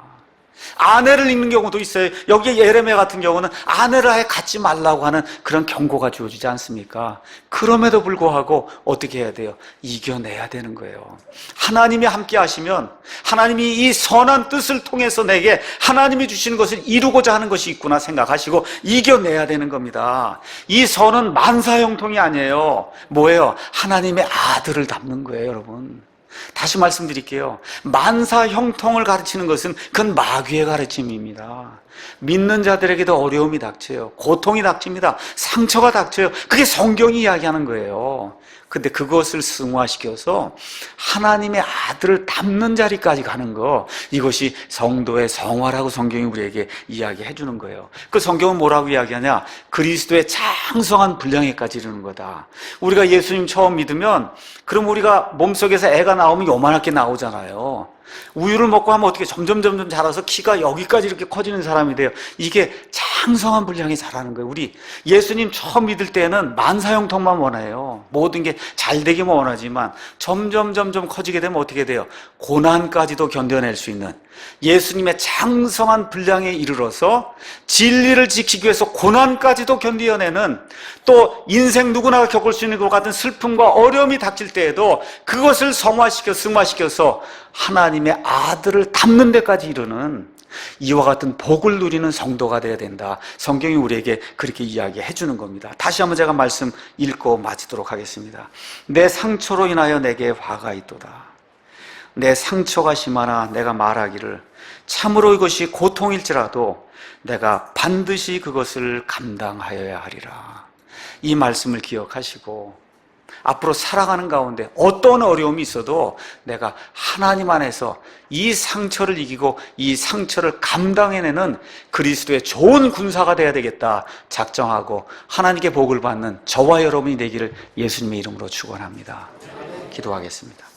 아내를 잃는 경우도 있어요. 여기에 예레미야 같은 경우는 아내를 아예 갖지 말라고 하는 그런 경고가 주어지지 않습니까? 그럼에도 불구하고 어떻게 해야 돼요? 이겨내야 되는 거예요. 하나님이 함께 하시면 하나님이 이 선한 뜻을 통해서 내게 하나님이 주시는 것을 이루고자 하는 것이 있구나 생각하시고 이겨내야 되는 겁니다. 이 선은 만사형통이 아니에요. 뭐예요? 하나님의 아들을 닮는 거예요, 여러분. 다시 말씀드릴게요. 만사형통을 가르치는 것은 그건 마귀의 가르침입니다. 믿는 자들에게도 어려움이 닥쳐요. 고통이 닥칩니다. 상처가 닥쳐요. 그게 성경이 이야기하는 거예요. 근데 그것을 승화시켜서 하나님의 아들을 닮는 자리까지 가는 거, 이것이 성도의 성화라고 성경이 우리에게 이야기해 주는 거예요. 그 성경은 뭐라고 이야기하냐? 그리스도의 장성한 분량에까지 이르는 거다. 우리가 예수님 처음 믿으면 그럼 우리가 몸속에서 애가 나오면 요만하게 나오잖아요. 우유를 먹고 하면 어떻게 점점 자라서 키가 여기까지 이렇게 커지는 사람이 돼요. 이게 장성한 분량이 자라는 거예요. 우리 예수님 처음 믿을 때는 만사형통만 원해요. 모든 게 잘 되기만 원하지만 점점 커지게 되면 어떻게 돼요? 고난까지도 견뎌낼 수 있는 예수님의 장성한 분량에 이르러서 진리를 지키기 위해서 고난까지도 견뎌내는, 또 인생 누구나 겪을 수 있는 것 같은 슬픔과 어려움이 닥칠 때에도 그것을 승화시켜서 하나님의 아들을 닮는 데까지 이르는 이와 같은 복을 누리는 성도가 되어야 된다. 성경이 우리에게 그렇게 이야기해 주는 겁니다. 다시 한번 제가 말씀 읽고 마치도록 하겠습니다. 내 상처로 인하여 내게 화가 있도다. 내 상처가 심하나 내가 말하기를 참으로 이것이 고통일지라도 내가 반드시 그것을 감당하여야 하리라. 이 말씀을 기억하시고 앞으로 살아가는 가운데 어떤 어려움이 있어도 내가 하나님 안에서 이 상처를 이기고 이 상처를 감당해내는 그리스도의 좋은 군사가 되어야 되겠다 작정하고 하나님께 복을 받는 저와 여러분이 되기를 예수님의 이름으로 축원합니다. 기도하겠습니다.